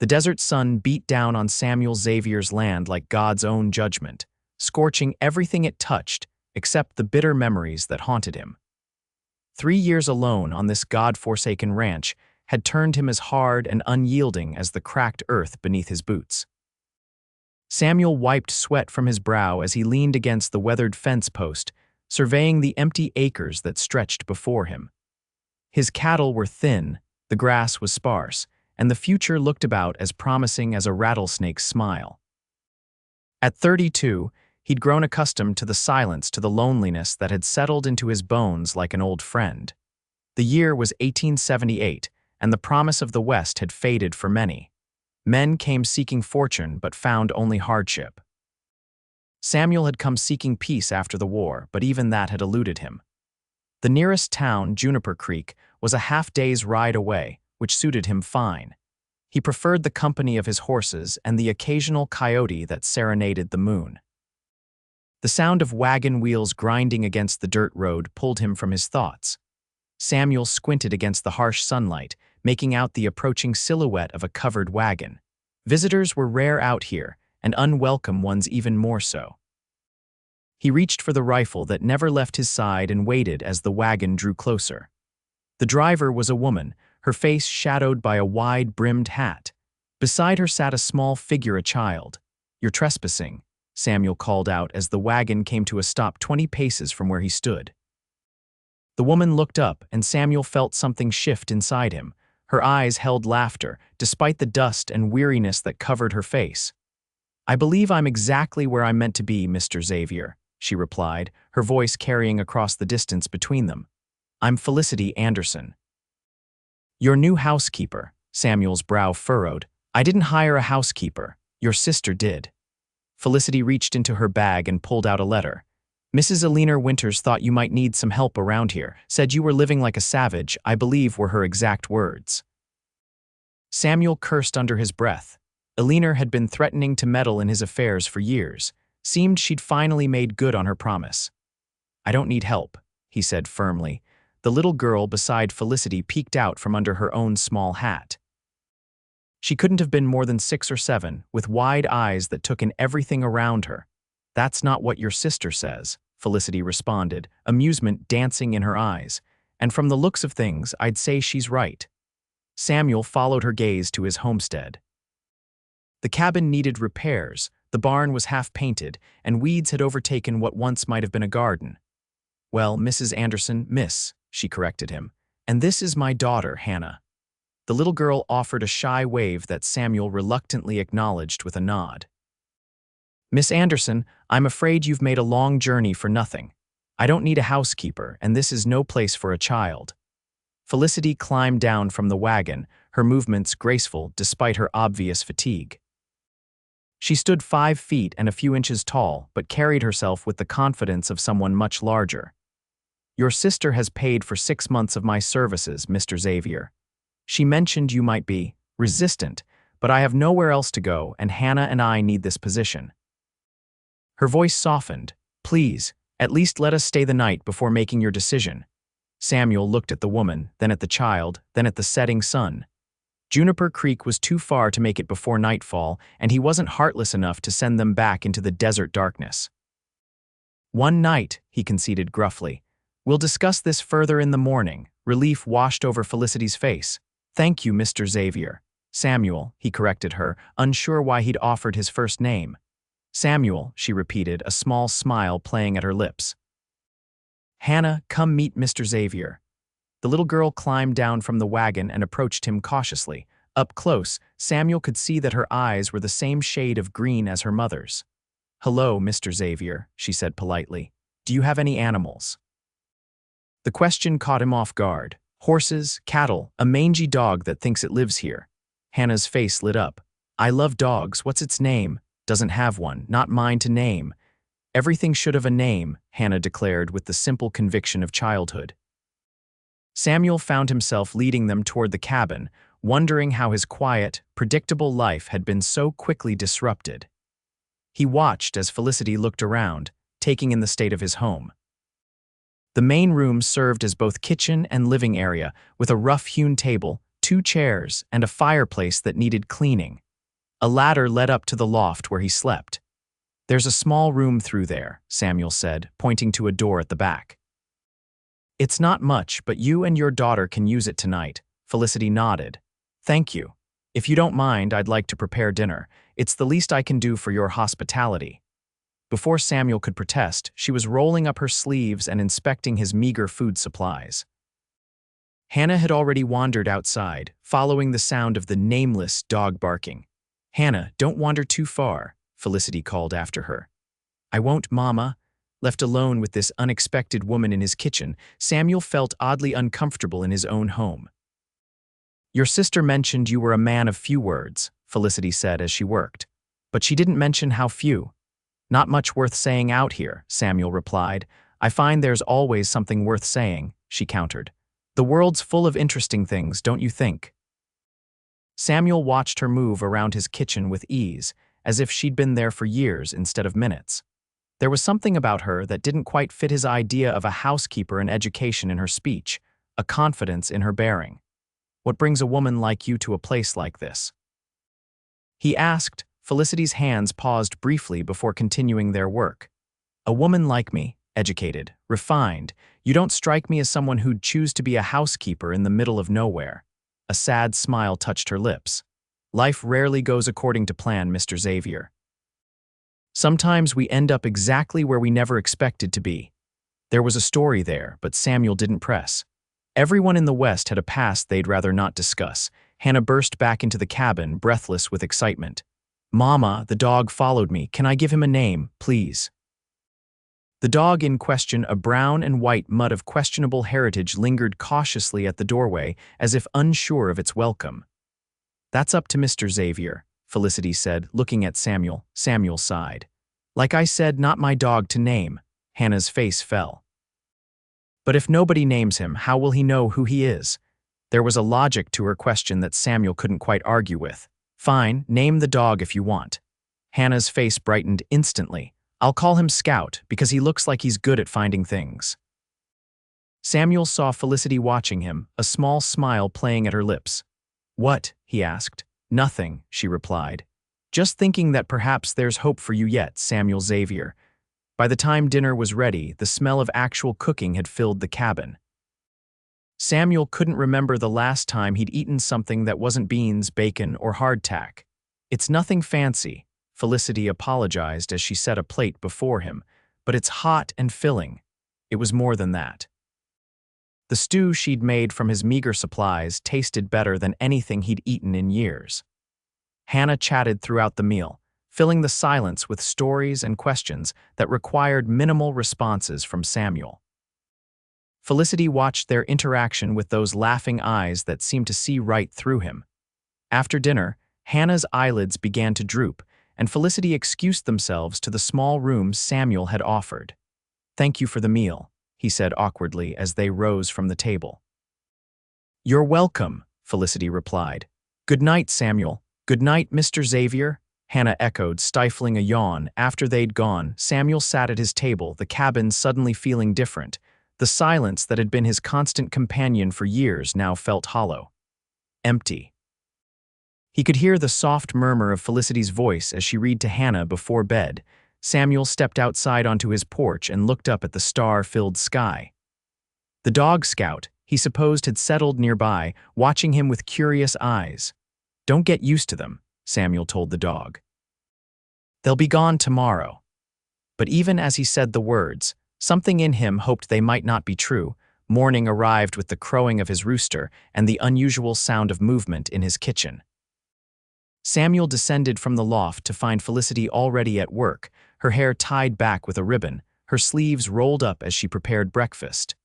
The desert sun beat down on Xavier's land like God's own judgment, scorching everything it touched except the bitter memories that haunted him. 3 years alone on this God-forsaken ranch had turned him as hard and unyielding as the cracked earth beneath his boots. Samuel wiped sweat from his brow as he leaned against the weathered fence post, surveying the empty acres that stretched before him. His cattle were thin, the grass was sparse, and the future looked about as promising as a rattlesnake's smile. At 32, he'd grown accustomed to the silence, to the loneliness that had settled into his bones like an old friend. The year was 1878, and the promise of the West had faded for many. Men came seeking fortune but found only hardship. Samuel had come seeking peace after the war, but even that had eluded him. The nearest town, Juniper Creek, was a half-day's ride away, which suited him fine. He preferred the company of his horses and the occasional coyote that serenaded the moon. The sound of wagon wheels grinding against the dirt road pulled him from his thoughts. Samuel squinted against the harsh sunlight, making out the approaching silhouette of a covered wagon. Visitors were rare out here, and unwelcome ones even more so. He reached for the rifle that never left his side and waited as the wagon drew closer. The driver was a woman, her face shadowed by a wide-brimmed hat. Beside her sat a small figure, a child. "You're trespassing," Samuel called out as the wagon came to a stop 20 paces from where he stood. The woman looked up, and Samuel felt something shift inside him. Her eyes held laughter, despite the dust and weariness that covered her face. "I believe I'm exactly where I'm meant to be, Mr. Xavier," she replied, her voice carrying across the distance between them. "I'm Felicity Anderson." "Your new housekeeper," Samuel's brow furrowed. "I didn't hire a housekeeper. Your sister did." Felicity reached into her bag and pulled out a letter. "Mrs. Eleanor Winters thought you might need some help around here, said you were living like a savage, I believe were her exact words." Samuel cursed under his breath. Eleanor had been threatening to meddle in his affairs for years. Seemed she'd finally made good on her promise. "I don't need help," he said firmly. The little girl beside Felicity peeked out from under her own small hat. She couldn't have been more than 6 or 7, with wide eyes that took in everything around her. "That's not what your sister says," Felicity responded, amusement dancing in her eyes. "And from the looks of things, I'd say she's right." Samuel followed her gaze to his homestead. The cabin needed repairs, the barn was half-painted, and weeds had overtaken what once might have been a garden. "Well, Mrs. Anderson, miss," she corrected him. "And this is my daughter, Hannah." The little girl offered a shy wave that Samuel reluctantly acknowledged with a nod. "Miss Anderson, I'm afraid you've made a long journey for nothing. I don't need a housekeeper, and this is no place for a child." Felicity climbed down from the wagon, her movements graceful despite her obvious fatigue. She stood 5 feet and a few inches tall, but carried herself with the confidence of someone much larger. "Your sister has paid for 6 months of my services, Mr. Xavier. She mentioned you might be resistant, but I have nowhere else to go, and Hannah and I need this position." Her voice softened. "Please, at least let us stay the night before making your decision." Samuel looked at the woman, then at the child, then at the setting sun. Juniper Creek was too far to make it before nightfall, and he wasn't heartless enough to send them back into the desert darkness. "One night," he conceded gruffly. "We'll discuss this further in the morning." Relief washed over Felicity's face. "Thank you, Mr. Xavier." "Samuel," he corrected her, unsure why he'd offered his first name. "Samuel," she repeated, a small smile playing at her lips. "Hannah, come meet Mr. Xavier." The little girl climbed down from the wagon and approached him cautiously. Up close, Samuel could see that her eyes were the same shade of green as her mother's. "Hello, Mr. Xavier," she said politely. "Do you have any animals?" The question caught him off guard. "Horses, cattle, a mangy dog that thinks it lives here." Hannah's face lit up. "I love dogs. What's its name?" "Doesn't have one. Not mine to name." "Everything should have a name," Hannah declared with the simple conviction of childhood. Samuel found himself leading them toward the cabin, wondering how his quiet, predictable life had been so quickly disrupted. He watched as Felicity looked around, taking in the state of his home. The main room served as both kitchen and living area, with a rough-hewn table, 2 chairs, and a fireplace that needed cleaning. A ladder led up to the loft where he slept. "There's a small room through there," Samuel said, pointing to a door at the back. "It's not much, but you and your daughter can use it tonight." Felicity nodded. "Thank you. If you don't mind, I'd like to prepare dinner. It's the least I can do for your hospitality." Before Samuel could protest, she was rolling up her sleeves and inspecting his meager food supplies. Hannah had already wandered outside, following the sound of the nameless dog barking. "Hannah, don't wander too far," Felicity called after her. "I won't, Mama." Left alone with this unexpected woman in his kitchen, Samuel felt oddly uncomfortable in his own home. "Your sister mentioned you were a man of few words," Felicity said as she worked. "But she didn't mention how few." "Not much worth saying out here," Samuel replied. "I find there's always something worth saying," she countered. "The world's full of interesting things, don't you think?" Samuel watched her move around his kitchen with ease, as if she'd been there for years instead of minutes. There was something about her that didn't quite fit his idea of a housekeeper and education in her speech, a confidence in her bearing. "What brings a woman like you to a place like this?" he asked. Felicity's hands paused briefly before continuing their work. "A woman like me, educated, refined. You don't strike me as someone who'd choose to be a housekeeper in the middle of nowhere." A sad smile touched her lips. "Life rarely goes according to plan, Mr. Xavier. Sometimes we end up exactly where we never expected to be." There was a story there, but Samuel didn't press. Everyone in the West had a past they'd rather not discuss. Hannah burst back into the cabin, breathless with excitement. "Mama, the dog followed me. Can I give him a name, please?" The dog in question, a brown and white mutt of questionable heritage, lingered cautiously at the doorway, as if unsure of its welcome. "That's up to Mr. Xavier," Felicity said, looking at Samuel. Samuel sighed. "Like I said, not my dog to name." Hannah's face fell. "But if nobody names him, how will he know who he is?" There was a logic to her question that Samuel couldn't quite argue with. "Fine, name the dog if you want." Hannah's face brightened instantly. "I'll call him Scout, because he looks like he's good at finding things." Samuel saw Felicity watching him, a small smile playing at her lips. "What?" he asked. "Nothing," she replied. "Just thinking that perhaps there's hope for you yet, Samuel Xavier." By the time dinner was ready, the smell of actual cooking had filled the cabin. Samuel couldn't remember the last time he'd eaten something that wasn't beans, bacon, or hardtack. "It's nothing fancy," Felicity apologized as she set a plate before him, "but it's hot and filling." It was more than that. The stew she'd made from his meager supplies tasted better than anything he'd eaten in years. Hannah chatted throughout the meal, filling the silence with stories and questions that required minimal responses from Samuel. Felicity watched their interaction with those laughing eyes that seemed to see right through him. After dinner, Hannah's eyelids began to droop, and Felicity excused themselves to the small room Samuel had offered. "Thank you for the meal," he said awkwardly as they rose from the table. "You're welcome," Felicity replied. "Good night, Samuel." "Good night, Mr. Xavier," Hannah echoed, stifling a yawn. After they'd gone, Samuel sat at his table, the cabin suddenly feeling different. The silence that had been his constant companion for years now felt hollow. Empty. He could hear the soft murmur of Felicity's voice as she read to Hannah before bed. Samuel stepped outside onto his porch and looked up at the star-filled sky. The dog Scout, he supposed, had settled nearby, watching him with curious eyes. "Don't get used to them," Samuel told the dog. "They'll be gone tomorrow." But even as he said the words, something in him hoped they might not be true. Morning arrived with the crowing of his rooster and the unusual sound of movement in his kitchen. Samuel descended from the loft to find Felicity already at work, her hair tied back with a ribbon, her sleeves rolled up as she prepared breakfast.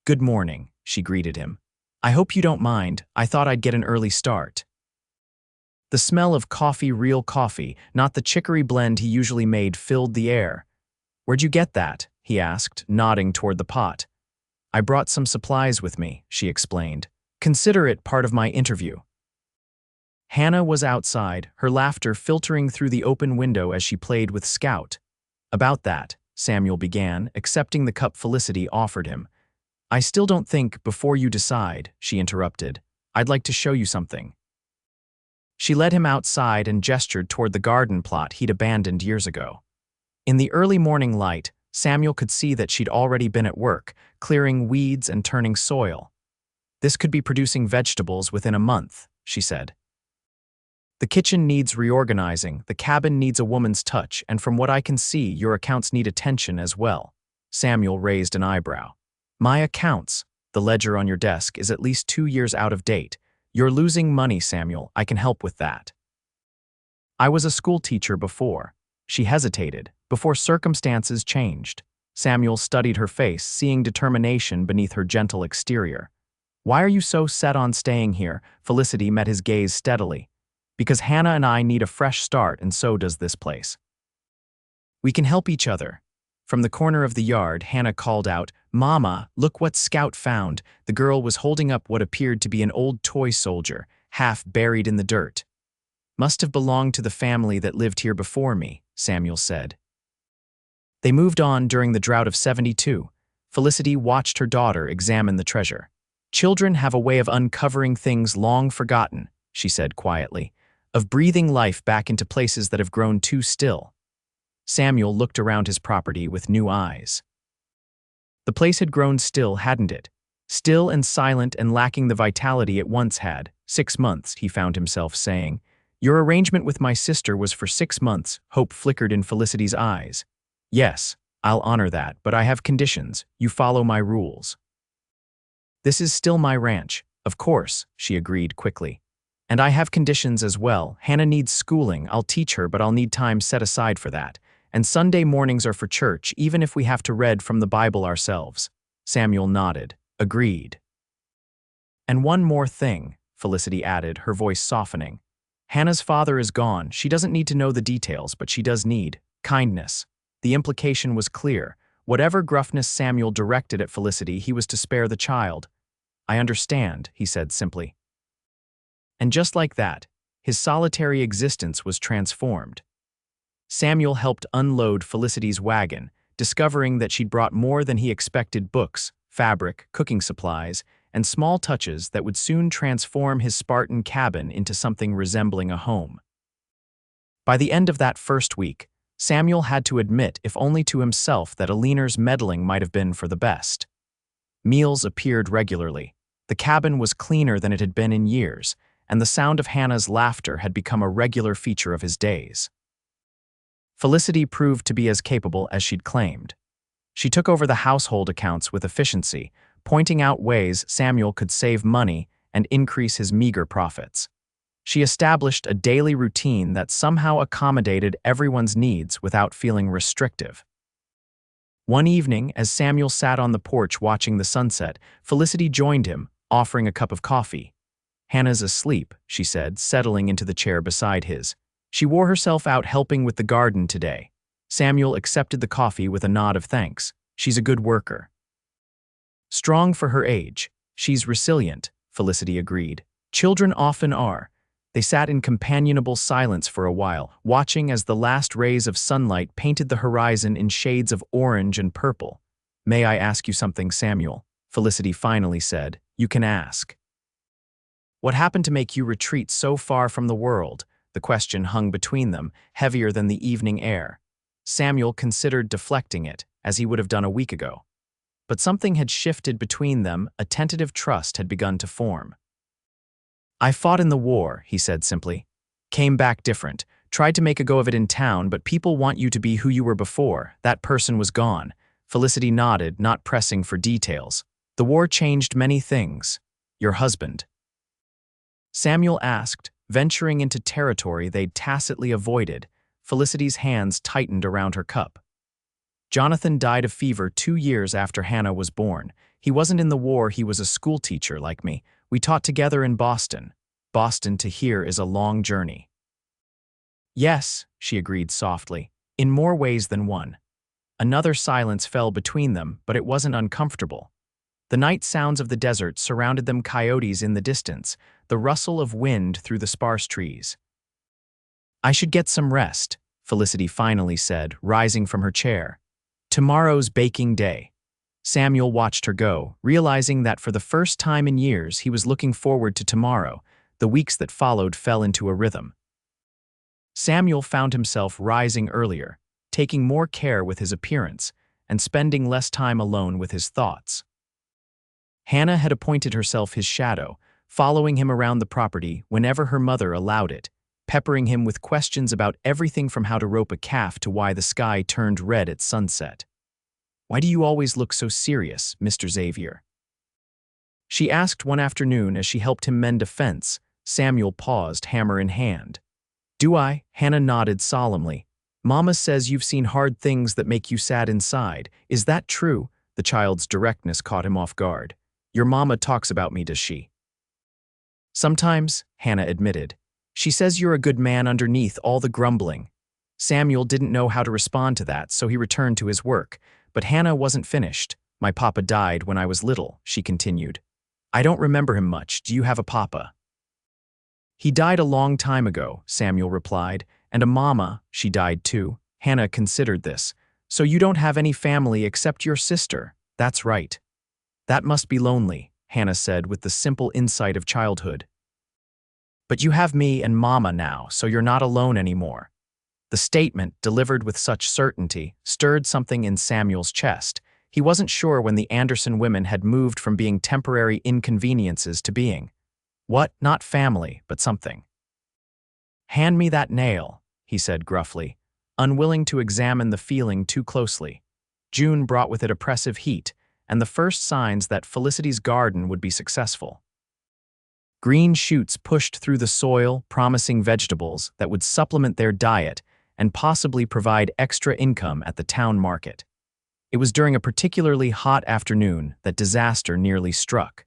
"Good morning," she greeted him. "I hope you don't mind. I thought I'd get an early start." The smell of coffee, real coffee, not the chicory blend he usually made, filled the air. "Where'd you get that?" he asked, nodding toward the pot. "I brought some supplies with me," she explained. "Consider it part of my interview." Hannah was outside, her laughter filtering through the open window as she played with Scout. "About that," Samuel began, accepting the cup Felicity offered him. "I still don't think, before you decide," she interrupted. I'd like to show you something." She led him outside and gestured toward the garden plot he'd abandoned years ago. In the early morning light, Samuel could see that she'd already been at work, clearing weeds and turning soil. "This could be producing vegetables within a month," she said. "The kitchen needs reorganizing, the cabin needs a woman's touch, and from what I can see, your accounts need attention as well." Samuel raised an eyebrow. "My accounts? The ledger on your desk is at least 2 years out of date. You're losing money, Samuel. I can help with that." "I was a school teacher before." She hesitated, before circumstances changed. Samuel studied her face, seeing determination beneath her gentle exterior. "Why are you so set on staying here?" Felicity met his gaze steadily. "Because Hannah and I need a fresh start, and so does this place. We can help each other." From the corner of the yard, Hannah called out, "Mama, look what Scout found." The girl was holding up what appeared to be an old toy soldier, half buried in the dirt. "Must have belonged to the family that lived here before me," Samuel said. They moved on during the drought of 72. Felicity watched her daughter examine the treasure. "Children have a way of uncovering things long forgotten," she said quietly, "of breathing life back into places that have grown too still." Samuel looked around his property with new eyes. The place had grown still, hadn't it? Still and silent and lacking the vitality it once had. 6 months, he found himself saying. "Your arrangement with my sister was for 6 months," hope flickered in Felicity's eyes. "Yes, I'll honor that, but I have conditions. You follow my rules." "This is still my ranch." "Of course," she agreed quickly. "And I have conditions as well. Hannah needs schooling. I'll teach her, but I'll need time set aside for that. And Sunday mornings are for church, even if we have to read from the Bible ourselves." Samuel nodded. "Agreed." "And one more thing," Felicity added, her voice softening. "Hannah's father is gone. She doesn't need to know the details, but she does need kindness." The implication was clear. Whatever gruffness Samuel directed at Felicity, he was to spare the child. "I understand," he said simply. And just like that, his solitary existence was transformed. Samuel helped unload Felicity's wagon, discovering that she'd brought more than he expected: books, fabric, cooking supplies, and small touches that would soon transform his Spartan cabin into something resembling a home. By the end of that first week, Samuel had to admit, if only to himself, that Aliner's meddling might have been for the best. Meals appeared regularly. The cabin was cleaner than it had been in years, and the sound of Hannah's laughter had become a regular feature of his days. Felicity proved to be as capable as she'd claimed. She took over the household accounts with efficiency, pointing out ways Samuel could save money and increase his meager profits. She established a daily routine that somehow accommodated everyone's needs without feeling restrictive. One evening, as Samuel sat on the porch watching the sunset, Felicity joined him, offering a cup of coffee. "Hannah's asleep," she said, settling into the chair beside his. "She wore herself out helping with the garden today." Samuel accepted the coffee with a nod of thanks. "She's a good worker." "Strong for her age. She's resilient," Felicity agreed. "Children often are." They sat in companionable silence for a while, watching as the last rays of sunlight painted the horizon in shades of orange and purple. "May I ask you something, Samuel?" Felicity finally said. "You can ask." "What happened to make you retreat so far from the world?" The question hung between them, heavier than the evening air. Samuel considered deflecting it, as he would have done a week ago. But something had shifted between them, a tentative trust had begun to form. "I fought in the war," he said simply. "Came back different. Tried to make a go of it in town, but people want you to be who you were before. That person was gone." Felicity nodded, not pressing for details. "The war changed many things. Your husband?" Samuel asked, venturing into territory they'd tacitly avoided. Felicity's hands tightened around her cup. "Jonathan died of fever 2 years after Hannah was born. He wasn't in the war, he was a schoolteacher like me. We taught together in Boston. Boston to here is a long journey." "Yes," she agreed softly, "in more ways than one." Another silence fell between them, but it wasn't uncomfortable. The night sounds of the desert surrounded them: coyotes in the distance, the rustle of wind through the sparse trees. "I should get some rest," Felicity finally said, rising from her chair. "Tomorrow's baking day." Samuel watched her go, realizing that for the first time in years he was looking forward to tomorrow. The weeks that followed fell into a rhythm. Samuel found himself rising earlier, taking more care with his appearance, and spending less time alone with his thoughts. Hannah had appointed herself his shadow, following him around the property whenever her mother allowed it, peppering him with questions about everything from how to rope a calf to why the sky turned red at sunset. "Why do you always look so serious, Mr. Xavier?" she asked one afternoon as she helped him mend a fence. Samuel paused, hammer in hand. "Do I?" Hannah nodded solemnly. "Mama says you've seen hard things that make you sad inside. Is that true?" The child's directness caught him off guard. "Your mama talks about me, does she?" "Sometimes," Hannah admitted. "She says you're a good man underneath all the grumbling." Samuel didn't know how to respond to that, so he returned to his work. But Hannah wasn't finished. "My papa died when I was little," she continued. "I don't remember him much. Do you have a papa?" "He died a long time ago," Samuel replied. "And a mama, she died too." Hannah considered this. "So you don't have any family except your sister?" "That's right." "That must be lonely," Hannah said with the simple insight of childhood. "But you have me and Mama now, so you're not alone anymore." The statement, delivered with such certainty, stirred something in Samuel's chest. He wasn't sure when the Anderson women had moved from being temporary inconveniences to being, what, not family, but something. "Hand me that nail," he said gruffly, unwilling to examine the feeling too closely. June brought with it oppressive heat, and the first signs that Felicity's garden would be successful. Green shoots pushed through the soil, promising vegetables that would supplement their diet and possibly provide extra income at the town market. It was during a particularly hot afternoon that disaster nearly struck.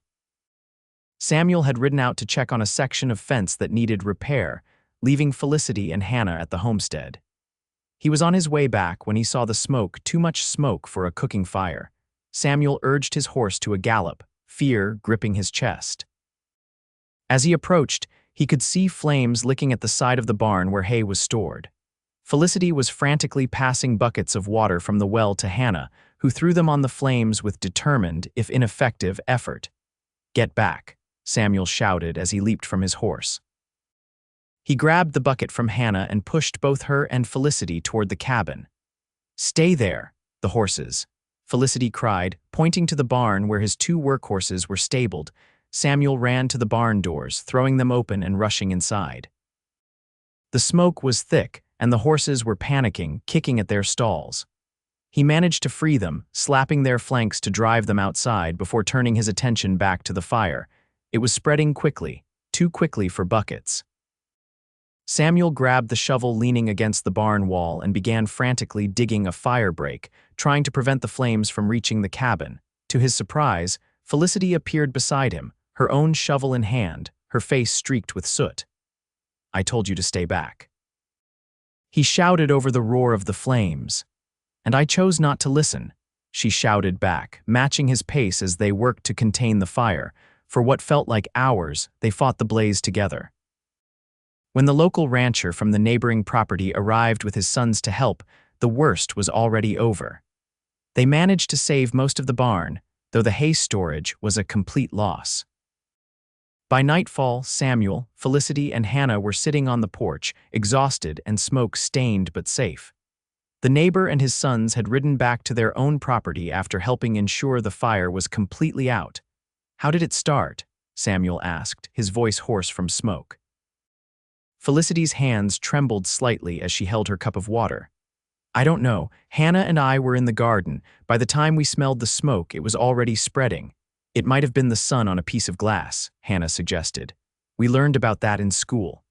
Samuel had ridden out to check on a section of fence that needed repair, leaving Felicity and Hannah at the homestead. He was on his way back when he saw the smoke, too much smoke for a cooking fire. Samuel urged his horse to a gallop, fear gripping his chest. As he approached, he could see flames licking at the side of the barn where hay was stored. Felicity was frantically passing buckets of water from the well to Hannah, who threw them on the flames with determined, if ineffective, effort. "Get back," Samuel shouted as he leaped from his horse. He grabbed the bucket from Hannah and pushed both her and Felicity toward the cabin. "Stay there, the horses," Felicity cried, pointing to the barn where his two workhorses were stabled. Samuel ran to the barn doors, throwing them open and rushing inside. The smoke was thick, and the horses were panicking, kicking at their stalls. He managed to free them, slapping their flanks to drive them outside before turning his attention back to the fire. It was spreading quickly, too quickly for buckets. Samuel grabbed the shovel leaning against the barn wall and began frantically digging a fire break, trying to prevent the flames from reaching the cabin. To his surprise, Felicity appeared beside him, her own shovel in hand, her face streaked with soot. "I told you to stay back." He shouted over the roar of the flames. "And I chose not to listen," she shouted back, matching his pace as they worked to contain the fire. For what felt like hours, they fought the blaze together. When the local rancher from the neighboring property arrived with his sons to help, the worst was already over. They managed to save most of the barn, though the hay storage was a complete loss. By nightfall, Samuel, Felicity, and Hannah were sitting on the porch, exhausted and smoke-stained but safe. The neighbor and his sons had ridden back to their own property after helping ensure the fire was completely out. "How did it start?" Samuel asked, his voice hoarse from smoke. Felicity's hands trembled slightly as she held her cup of water. "I don't know. Hannah and I were in the garden. By the time we smelled the smoke, it was already spreading. It might have been the sun on a piece of glass," Hannah suggested. "We learned about that in school."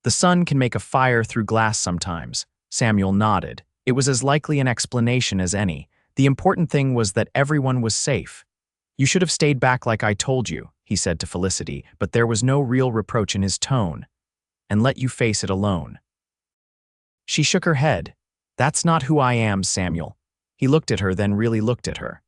"The sun can make a fire through glass sometimes," Samuel nodded. It was as likely an explanation as any. The important thing was that everyone was safe. "You should have stayed back like I told you," he said to Felicity, but there was no real reproach in his tone. "And let you face it alone." She shook her head. "That's not who I am, Samuel." He looked at her, then really looked at her.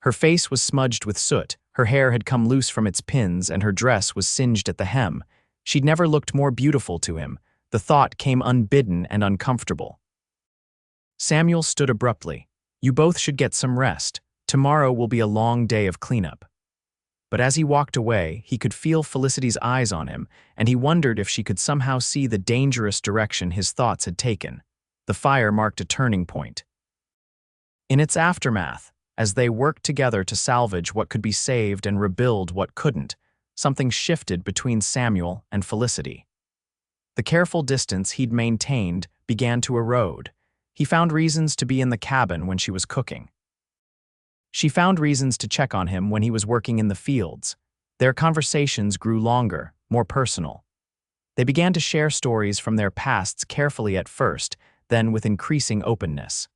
Her face was smudged with soot, her hair had come loose from its pins, and her dress was singed at the hem. She'd never looked more beautiful to him. The thought came unbidden and uncomfortable. Samuel stood abruptly. "You both should get some rest. Tomorrow will be a long day of cleanup. But as he walked away, he could feel Felicity's eyes on him, and he wondered if she could somehow see the dangerous direction his thoughts had taken. The fire marked a turning point. In its aftermath, as they worked together to salvage what could be saved and rebuild what couldn't, something shifted between Samuel and Felicity. The careful distance he'd maintained began to erode. He found reasons to be in the cabin when she was cooking. She found reasons to check on him when he was working in the fields. Their conversations grew longer, more personal. They began to share stories from their pasts carefully at first, then with increasing openness.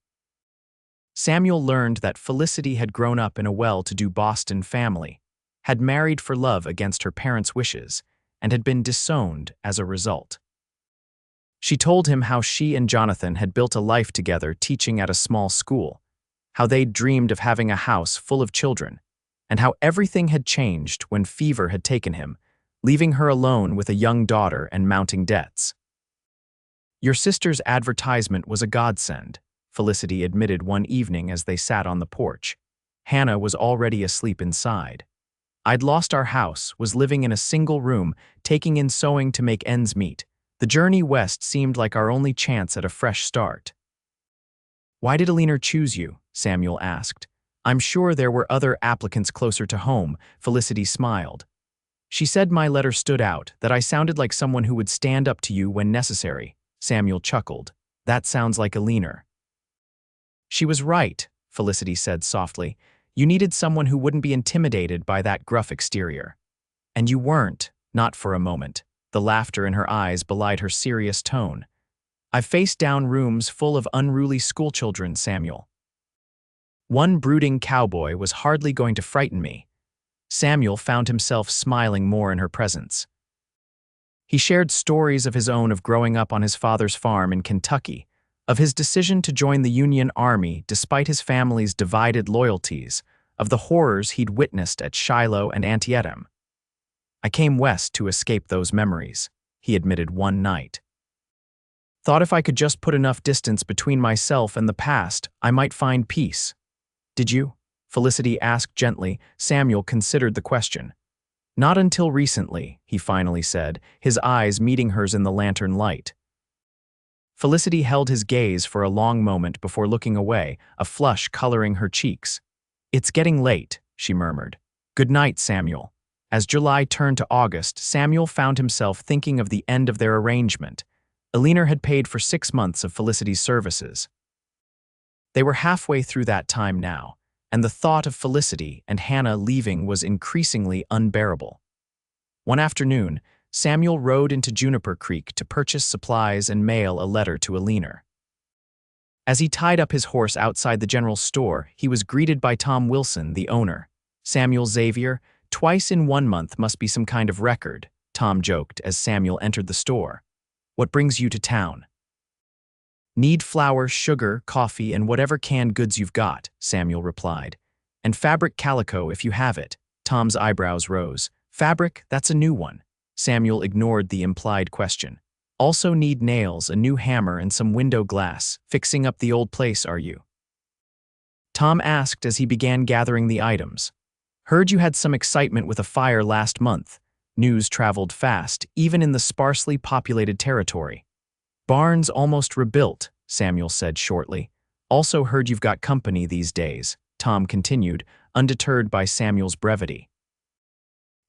Samuel learned that Felicity had grown up in a well-to-do Boston family, had married for love against her parents' wishes, and had been disowned as a result. She told him how she and Jonathan had built a life together teaching at a small school, how they'd dreamed of having a house full of children, and how everything had changed when fever had taken him, leaving her alone with a young daughter and mounting debts. "Your sister's advertisement was a godsend," Felicity admitted one evening as they sat on the porch. Hannah was already asleep inside. "I'd lost our house, was living in a single room, taking in sewing to make ends meet. The journey west seemed like our only chance at a fresh start." "Why did Alina choose you?" Samuel asked. "I'm sure there were other applicants closer to home," Felicity smiled. "She said my letter stood out, that I sounded like someone who would stand up to you when necessary." Samuel chuckled. "That sounds like Alina." "She was right," Felicity said softly. "You needed someone who wouldn't be intimidated by that gruff exterior. And you weren't, not for a moment." The laughter in her eyes belied her serious tone. "I've faced down rooms full of unruly schoolchildren, Samuel. One brooding cowboy was hardly going to frighten me." Samuel found himself smiling more in her presence. He shared stories of his own of growing up on his father's farm in Kentucky, of his decision to join the Union Army despite his family's divided loyalties, of the horrors he'd witnessed at Shiloh and Antietam. "I came west to escape those memories," he admitted one night. "Thought if I could just put enough distance between myself and the past, I might find peace." "Did you?" Felicity asked gently. Samuel considered the question. "Not until recently," he finally said, his eyes meeting hers in the lantern light. Felicity held his gaze for a long moment before looking away, a flush coloring her cheeks. "It's getting late," she murmured. "Good night, Samuel." As July turned to August, Samuel found himself thinking of the end of their arrangement. Alina had paid for 6 months of Felicity's services. They were halfway through that time now, and the thought of Felicity and Hannah leaving was increasingly unbearable. One afternoon, Samuel rode into Juniper Creek to purchase supplies and mail a letter to Alina. As he tied up his horse outside the general store, he was greeted by Tom Wilson, the owner. "Samuel Xavier, twice in 1 month must be some kind of record," Tom joked as Samuel entered the store. "What brings you to town?" "Need flour, sugar, coffee, and whatever canned goods you've got," Samuel replied. "And fabric calico if you have it." Tom's eyebrows rose. "Fabric, that's a new one." Samuel ignored the implied question. "Also need nails, a new hammer, and some window glass. Fixing up the old place, are you?" Tom asked as he began gathering the items. "Heard you had some excitement with a fire last month." News traveled fast, even in the sparsely populated territory. "Barn's almost rebuilt," Samuel said shortly. "Also heard you've got company these days," Tom continued, undeterred by Samuel's brevity.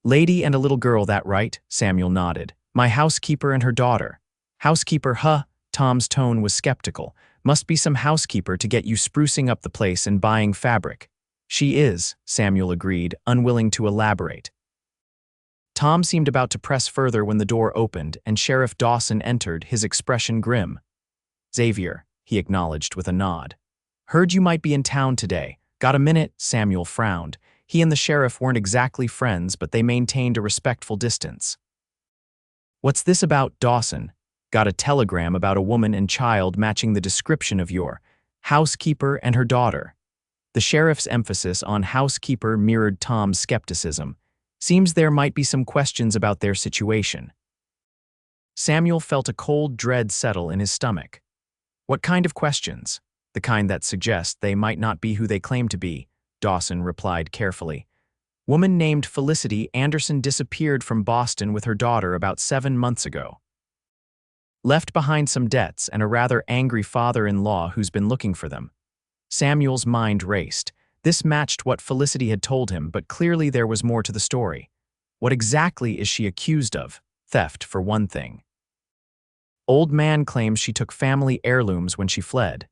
"Lady and a little girl, that right?" Samuel nodded. "My housekeeper and her daughter." "Housekeeper, huh?" Tom's tone was skeptical. "Must be some housekeeper to get you sprucing up the place and buying fabric." "She is," Samuel agreed, unwilling to elaborate. Tom seemed about to press further when the door opened and Sheriff Dawson entered, his expression grim. "Xavier," he acknowledged with a nod. "Heard you might be in town today. Got a minute?" Samuel frowned. He and the sheriff weren't exactly friends, but they maintained a respectful distance. "What's this about, Dawson?" "Got a telegram about a woman and child matching the description of your housekeeper and her daughter." The sheriff's emphasis on housekeeper mirrored Tom's skepticism. "Seems there might be some questions about their situation." Samuel felt a cold dread settle in his stomach. "What kind of questions?" "The kind that suggest they might not be who they claim to be." Dawson replied carefully. Woman named Felicity Anderson disappeared from Boston with her daughter about 7 months ago. Left behind some debts and a rather angry father-in-law who's been looking for them. Samuel's mind raced. This matched what Felicity had told him, but clearly there was more to the story. What exactly is she accused of? Theft, for one thing. Old man claims she took family heirlooms when she fled.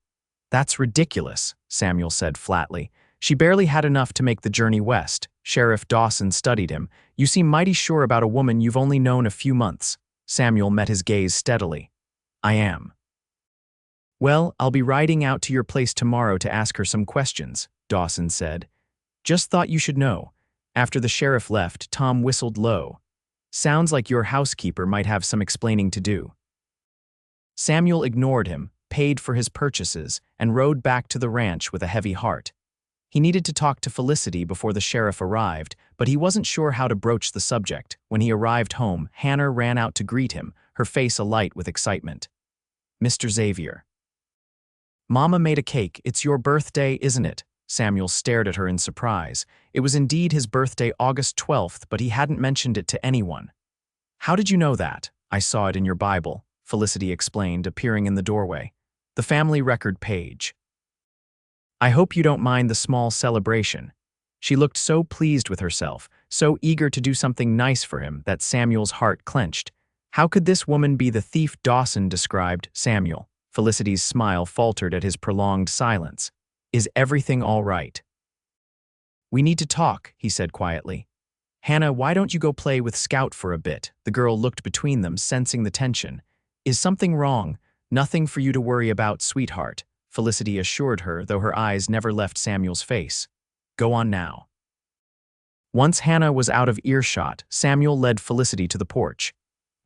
That's ridiculous, Samuel said flatly. She barely had enough to make the journey west. Sheriff Dawson studied him. You seem mighty sure about a woman you've only known a few months. Samuel met his gaze steadily. I am. Well, I'll be riding out to your place tomorrow to ask her some questions, Dawson said. Just thought you should know. After the sheriff left, Tom whistled low. Sounds like your housekeeper might have some explaining to do. Samuel ignored him, paid for his purchases, and rode back to the ranch with a heavy heart. He needed to talk to Felicity before the sheriff arrived, but he wasn't sure how to broach the subject. When he arrived home, Hannah ran out to greet him, her face alight with excitement. Mr. Xavier. Mama made a cake. It's your birthday, isn't it? Samuel stared at her in surprise. It was indeed his birthday, August 12th, but he hadn't mentioned it to anyone. How did you know that? I saw it in your Bible, Felicity explained, appearing in the doorway. The family record page. I hope you don't mind the small celebration. She looked so pleased with herself, so eager to do something nice for him, that Samuel's heart clenched. How could this woman be the thief Dawson described? Samuel. Felicity's smile faltered at his prolonged silence. Is everything all right? We need to talk, he said quietly. Hannah, why don't you go play with Scout for a bit? The girl looked between them, sensing the tension. Is something wrong? Nothing for you to worry about, sweetheart, Felicity assured her, though her eyes never left Samuel's face. Go on now. Once Hannah was out of earshot, Samuel led Felicity to the porch.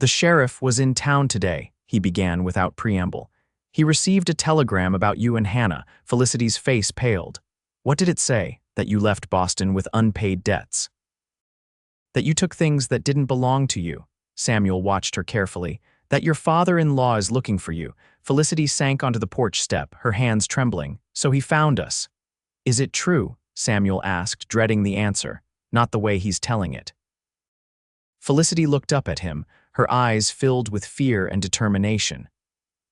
The sheriff was in town today, he began without preamble. He received a telegram about you and Hannah. Felicity's face paled. What did it say? That you left Boston with unpaid debts. That you took things that didn't belong to you. Samuel watched her carefully. That your father-in-law is looking for you. Felicity sank onto the porch step, her hands trembling. So he found us. Is it true? Samuel asked, dreading the answer, not the way he's telling it. Felicity looked up at him, her eyes filled with fear and determination.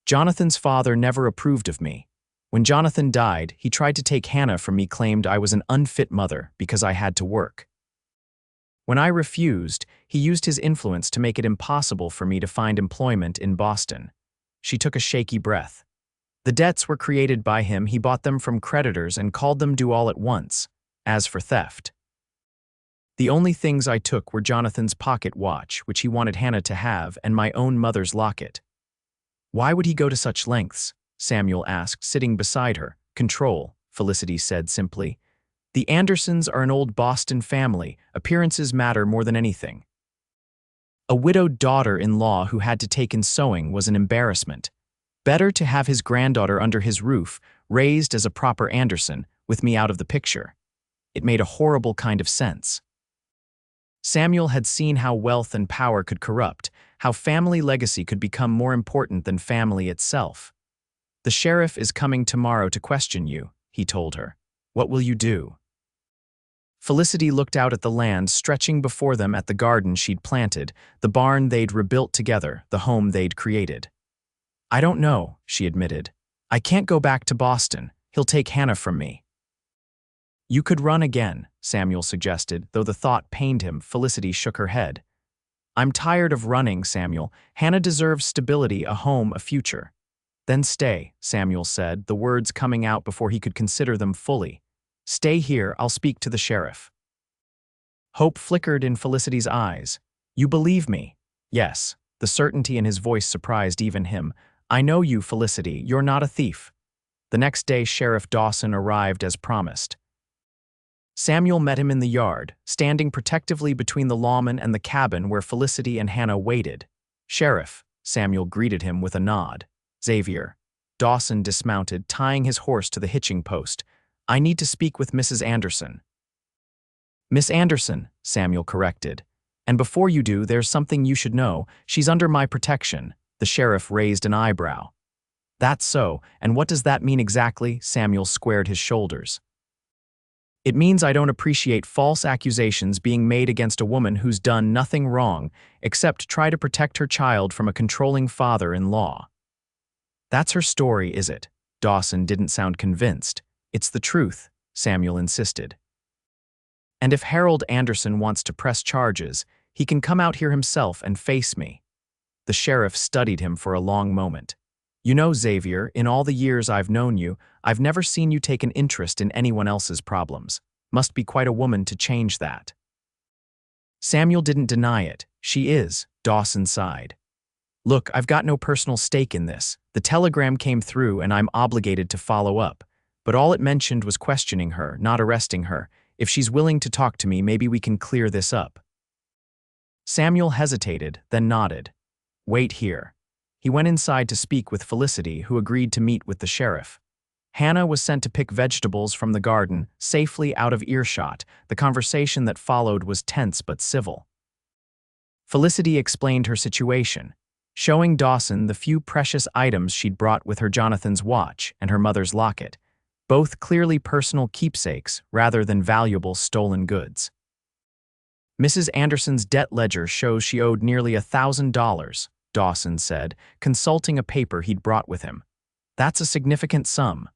Jonathan's father never approved of me. When Jonathan died, he tried to take Hannah from me, claimed I was an unfit mother because I had to work. When I refused, he used his influence to make it impossible for me to find employment in Boston. She took a shaky breath. The debts were created by him. He bought them from creditors and called them due all at once. As for theft, the only things I took were Jonathan's pocket watch, which he wanted Hannah to have, and my own mother's locket. Why would he go to such lengths? Samuel asked, sitting beside her. Control, Felicity said simply. The Andersons are an old Boston family. Appearances matter more than anything. A widowed daughter-in-law who had to take in sewing was an embarrassment. Better to have his granddaughter under his roof, raised as a proper Anderson, with me out of the picture. It made a horrible kind of sense. Samuel had seen how wealth and power could corrupt, how family legacy could become more important than family itself. The sheriff is coming tomorrow to question you, he told her. What will you do? Felicity looked out at the land stretching before them, at the garden she'd planted, the barn they'd rebuilt together, the home they'd created. I don't know, she admitted. I can't go back to Boston. He'll take Hannah from me. You could run again, Samuel suggested, though the thought pained him. Felicity shook her head. I'm tired of running, Samuel. Hannah deserves stability, a home, a future. Then stay, Samuel said, the words coming out before he could consider them fully. Stay here, I'll speak to the sheriff. Hope flickered in Felicity's eyes. You believe me? Yes. The certainty in his voice surprised even him. I know you, Felicity. You're not a thief. The next day, Sheriff Dawson arrived as promised. Samuel met him in the yard, standing protectively between the lawman and the cabin where Felicity and Hannah waited. Sheriff, Samuel greeted him with a nod. Xavier. Dawson dismounted, tying his horse to the hitching post. I need to speak with Mrs. Anderson. Miss Anderson, Samuel corrected. And before you do, there's something you should know. She's under my protection. The sheriff raised an eyebrow. That's so, and what does that mean exactly? Samuel squared his shoulders. It means I don't appreciate false accusations being made against a woman who's done nothing wrong except try to protect her child from a controlling father-in-law. That's her story, is it? Dawson didn't sound convinced. It's the truth, Samuel insisted. And if Harold Anderson wants to press charges, he can come out here himself and face me. The sheriff studied him for a long moment. You know, Xavier, in all the years I've known you, I've never seen you take an interest in anyone else's problems. Must be quite a woman to change that. Samuel didn't deny it. She is, Dawson sighed. Look, I've got no personal stake in this. The telegram came through and I'm obligated to follow up. But all it mentioned was questioning her, not arresting her. If she's willing to talk to me, maybe we can clear this up. Samuel hesitated, then nodded. Wait here. He went inside to speak with Felicity, who agreed to meet with the sheriff. Hannah was sent to pick vegetables from the garden, safely out of earshot. The conversation that followed was tense but civil. Felicity explained her situation, showing Dawson the few precious items she'd brought with her, Jonathan's watch and her mother's locket, both clearly personal keepsakes rather than valuable stolen goods. Mrs. Anderson's debt ledger shows she owed nearly $1,000, Dawson said, consulting a paper he'd brought with him. That's a significant sum.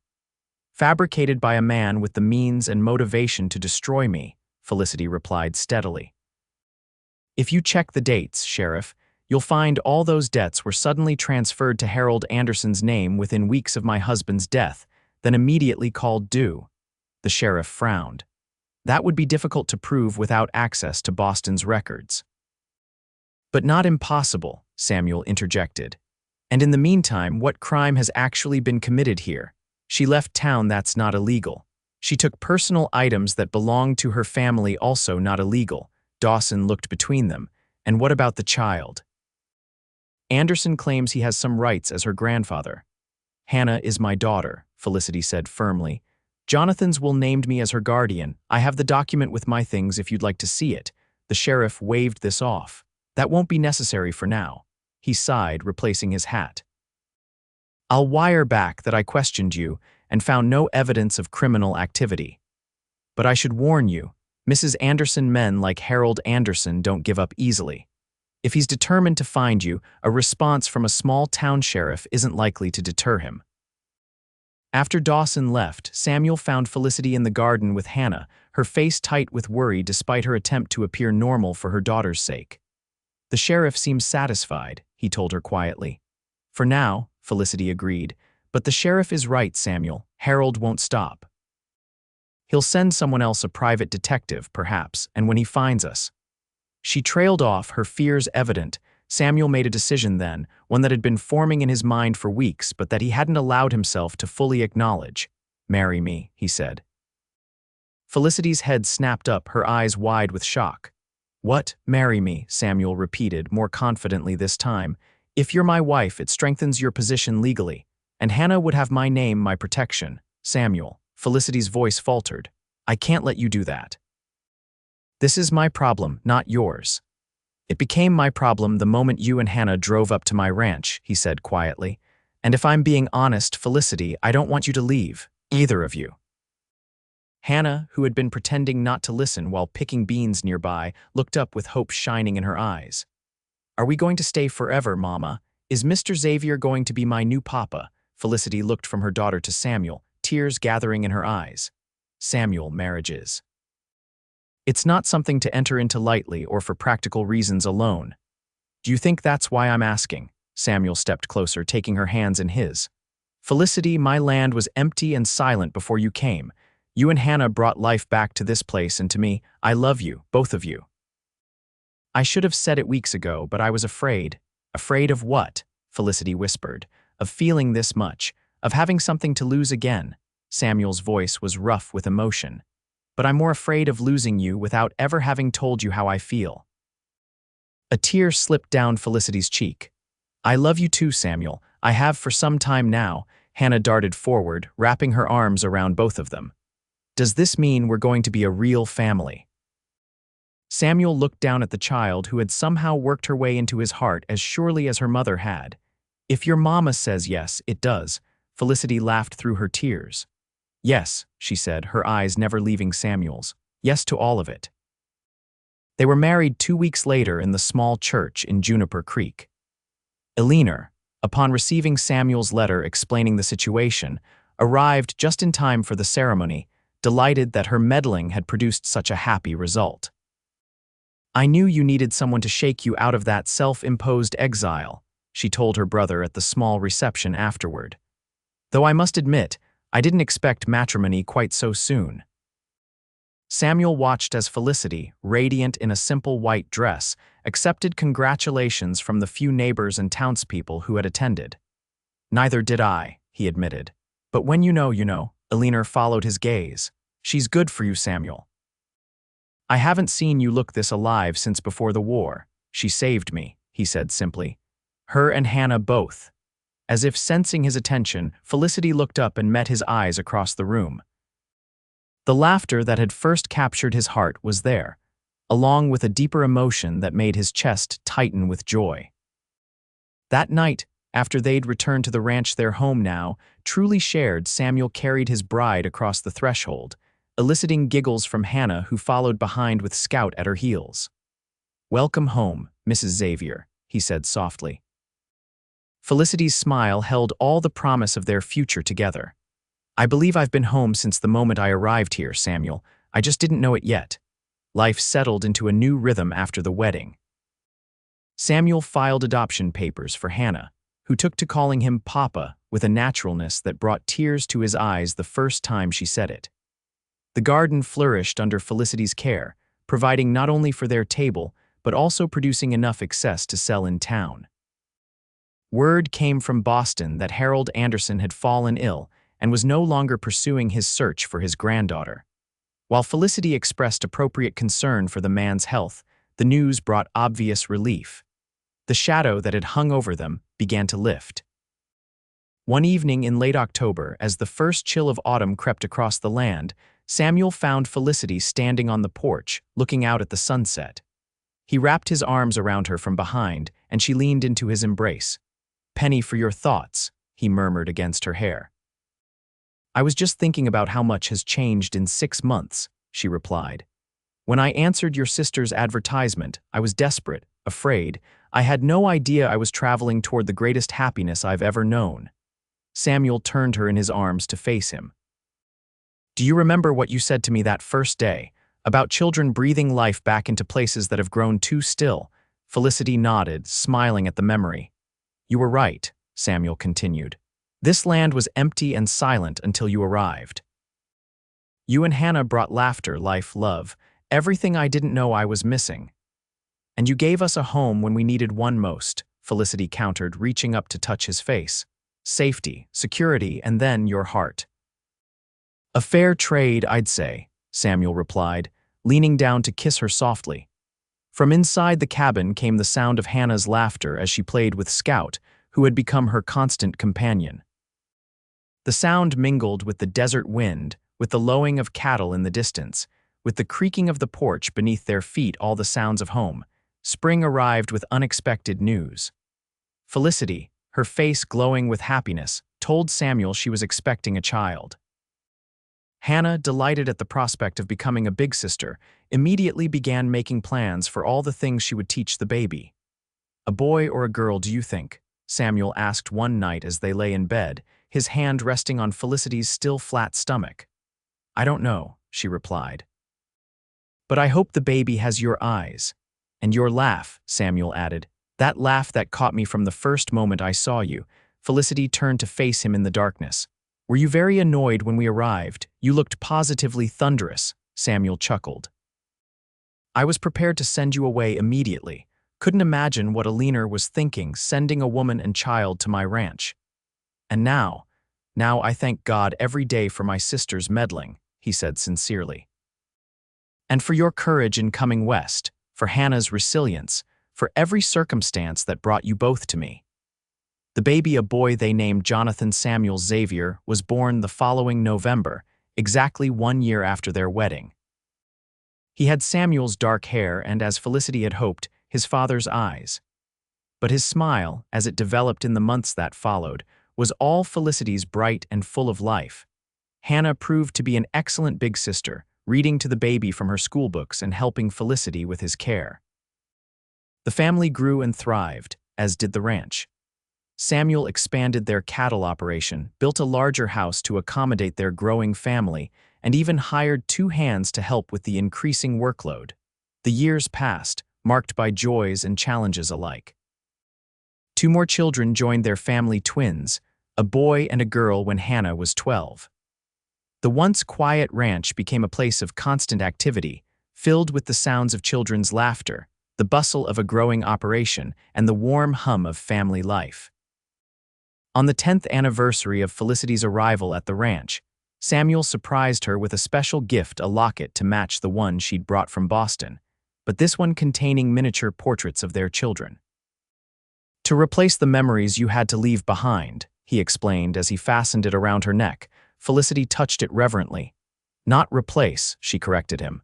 Fabricated by a man with the means and motivation to destroy me, Felicity replied steadily. If you check the dates, Sheriff, you'll find all those debts were suddenly transferred to Harold Anderson's name within weeks of my husband's death, then immediately called due. The sheriff frowned. That would be difficult to prove without access to Boston's records. But not impossible, Samuel interjected. And in the meantime, what crime has actually been committed here? She left town, that's not illegal. She took personal items that belonged to her family, also not illegal. Dawson looked between them. And what about the child? Anderson claims he has some rights as her grandfather. Hannah is my daughter, Felicity said firmly. Jonathan's will named me as her guardian. I have the document with my things if you'd like to see it. The sheriff waved this off. That won't be necessary for now. He sighed, replacing his hat. I'll wire back that I questioned you and found no evidence of criminal activity. But I should warn you, Mrs. Anderson, men like Harold Anderson don't give up easily. If he's determined to find you, a response from a small town sheriff isn't likely to deter him. After Dawson left, Samuel found Felicity in the garden with Hannah, her face tight with worry despite her attempt to appear normal for her daughter's sake. The sheriff seems satisfied, he told her quietly. For now, Felicity agreed, but the sheriff is right, Samuel. Harold won't stop. He'll send someone else, a private detective, perhaps, and when he finds us. She trailed off, her fears evident. Samuel made a decision then, one that had been forming in his mind for weeks, but that he hadn't allowed himself to fully acknowledge. Marry me, he said. Felicity's head snapped up, her eyes wide with shock. What, marry me? Samuel repeated, more confidently this time. If you're my wife, it strengthens your position legally. And Hannah would have my name, my protection. Samuel, Felicity's voice faltered. I can't let you do that. This is my problem, not yours. It became my problem the moment you and Hannah drove up to my ranch, he said quietly. And if I'm being honest, Felicity, I don't want you to leave, either of you. Hannah, who had been pretending not to listen while picking beans nearby, looked up with hope shining in her eyes. Are we going to stay forever, Mama? Is Mr. Xavier going to be my new papa? Felicity looked from her daughter to Samuel, tears gathering in her eyes. Samuel, marriage is. It's not something to enter into lightly or for practical reasons alone. Do you think that's why I'm asking? Samuel stepped closer, taking her hands in his. Felicity, my land was empty and silent before you came. You and Hannah brought life back to this place and to me. I love you, both of you. I should have said it weeks ago, but I was afraid. Afraid of what? Felicity whispered. Of feeling this much, of having something to lose again. Samuel's voice was rough with emotion. But I'm more afraid of losing you without ever having told you how I feel. A tear slipped down Felicity's cheek. I love you too, Samuel. I have for some time now. Hannah darted forward, wrapping her arms around both of them. Does this mean we're going to be a real family? Samuel looked down at the child who had somehow worked her way into his heart as surely as her mother had. If your mama says yes, it does. Felicity laughed through her tears. Yes, she said, her eyes never leaving Samuel's. Yes to all of it. They were married 2 weeks later in the small church in Juniper Creek. Eleanor, upon receiving Samuel's letter explaining the situation, arrived just in time for the ceremony, delighted that her meddling had produced such a happy result. I knew you needed someone to shake you out of that self-imposed exile, she told her brother at the small reception afterward. Though I must admit, I didn't expect matrimony quite so soon. Samuel watched as Felicity, radiant in a simple white dress, accepted congratulations from the few neighbors and townspeople who had attended. Neither did I, he admitted. But when you know, Eleanor followed his gaze. She's good for you, Samuel. I haven't seen you look this alive since before the war. She saved me, he said simply. Her and Hannah both. As if sensing his attention, Felicity looked up and met his eyes across the room. The laughter that had first captured his heart was there, along with a deeper emotion that made his chest tighten with joy. That night, after they'd returned to the ranch their home now, truly shared, Samuel carried his bride across the threshold, eliciting giggles from Hannah, who followed behind with Scout at her heels. Welcome home, Mrs. Xavier, he said softly. Felicity's smile held all the promise of their future together. I believe I've been home since the moment I arrived here, Samuel. I just didn't know it yet. Life settled into a new rhythm after the wedding. Samuel filed adoption papers for Hannah, who took to calling him Papa with a naturalness that brought tears to his eyes the first time she said it. The garden flourished under Felicity's care, providing not only for their table, but also producing enough excess to sell in town. Word came from Boston that Harold Anderson had fallen ill and was no longer pursuing his search for his granddaughter. While Felicity expressed appropriate concern for the man's health, the news brought obvious relief. The shadow that had hung over them began to lift. One evening in late October, as the first chill of autumn crept across the land, Samuel found Felicity standing on the porch, looking out at the sunset. He wrapped his arms around her from behind, and she leaned into his embrace. "Penny for your thoughts," he murmured against her hair. "I was just thinking about how much has changed in 6 months," she replied. "When I answered your sister's advertisement, I was desperate, afraid. I had no idea I was traveling toward the greatest happiness I've ever known." Samuel turned her in his arms to face him. "Do you remember what you said to me that first day, about children breathing life back into places that have grown too still?" Felicity nodded, smiling at the memory. "You were right," Samuel continued. "This land was empty and silent until you arrived. You and Hannah brought laughter, life, love, everything I didn't know I was missing. And you gave us a home when we needed one most," Felicity countered, reaching up to touch his face. "Safety, security, and then your heart." "A fair trade, I'd say," Samuel replied, leaning down to kiss her softly. From inside the cabin came the sound of Hannah's laughter as she played with Scout, who had become her constant companion. The sound mingled with the desert wind, with the lowing of cattle in the distance, with the creaking of the porch beneath their feet, all the sounds of home. Spring arrived with unexpected news. Felicity, her face glowing with happiness, told Samuel she was expecting a child. Hannah, delighted at the prospect of becoming a big sister, immediately began making plans for all the things she would teach the baby. "A boy or a girl, do you think?" Samuel asked one night as they lay in bed, his hand resting on Felicity's still flat stomach. "I don't know," she replied. "But I hope the baby has your eyes. And your laugh," Samuel added. "That laugh that caught me from the first moment I saw you." Felicity turned to face him in the darkness. "Were you very annoyed when we arrived? You looked positively thunderous," Samuel chuckled. "I was prepared to send you away immediately. Couldn't imagine what Eleanor was thinking, sending a woman and child to my ranch. And now I thank God every day for my sister's meddling," he said sincerely. "And for your courage in coming west, for Hannah's resilience, for every circumstance that brought you both to me." The baby, a boy they named Jonathan Samuel Xavier, was born the following November, exactly 1 year after their wedding. He had Samuel's dark hair and, as Felicity had hoped, his father's eyes. But his smile, as it developed in the months that followed, was all Felicity's, bright and full of life. Hannah proved to be an excellent big sister, reading to the baby from her schoolbooks and helping Felicity with his care. The family grew and thrived, as did the ranch. Samuel expanded their cattle operation, built a larger house to accommodate their growing family, and even hired 2 hands to help with the increasing workload. The years passed, marked by joys and challenges alike. 2 more children joined their family twins, a boy and a girl when Hannah was 12. The once quiet ranch became a place of constant activity, filled with the sounds of children's laughter, the bustle of a growing operation, and the warm hum of family life. On the 10th anniversary of Felicity's arrival at the ranch, Samuel surprised her with a special gift, a locket to match the one she'd brought from Boston, but this one containing miniature portraits of their children. To replace the memories you had to leave behind, he explained as he fastened it around her neck. Felicity touched it reverently. Not replace, she corrected him.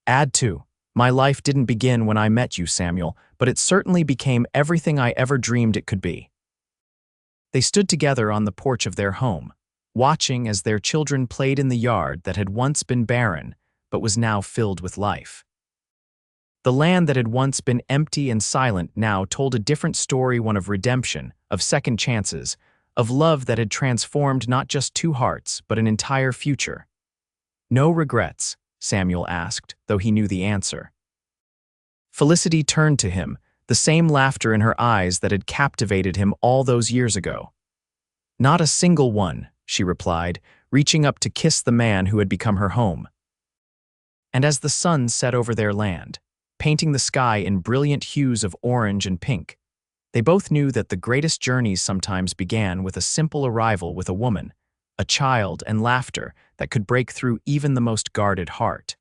Add to. My life didn't begin when I met you, Samuel, but it certainly became everything I ever dreamed it could be. They stood together on the porch of their home, watching as their children played in the yard that had once been barren, but was now filled with life. The land that had once been empty and silent now told a different story, one of redemption, of second chances, of love that had transformed not just 2 hearts, but an entire future. No regrets, Samuel asked, though he knew the answer. Felicity turned to him, the same laughter in her eyes that had captivated him all those years ago. Not a single one, she replied, reaching up to kiss the man who had become her home. And as the sun set over their land, painting the sky in brilliant hues of orange and pink, they both knew that the greatest journeys sometimes began with a simple arrival with a woman, a child, and laughter that could break through even the most guarded heart.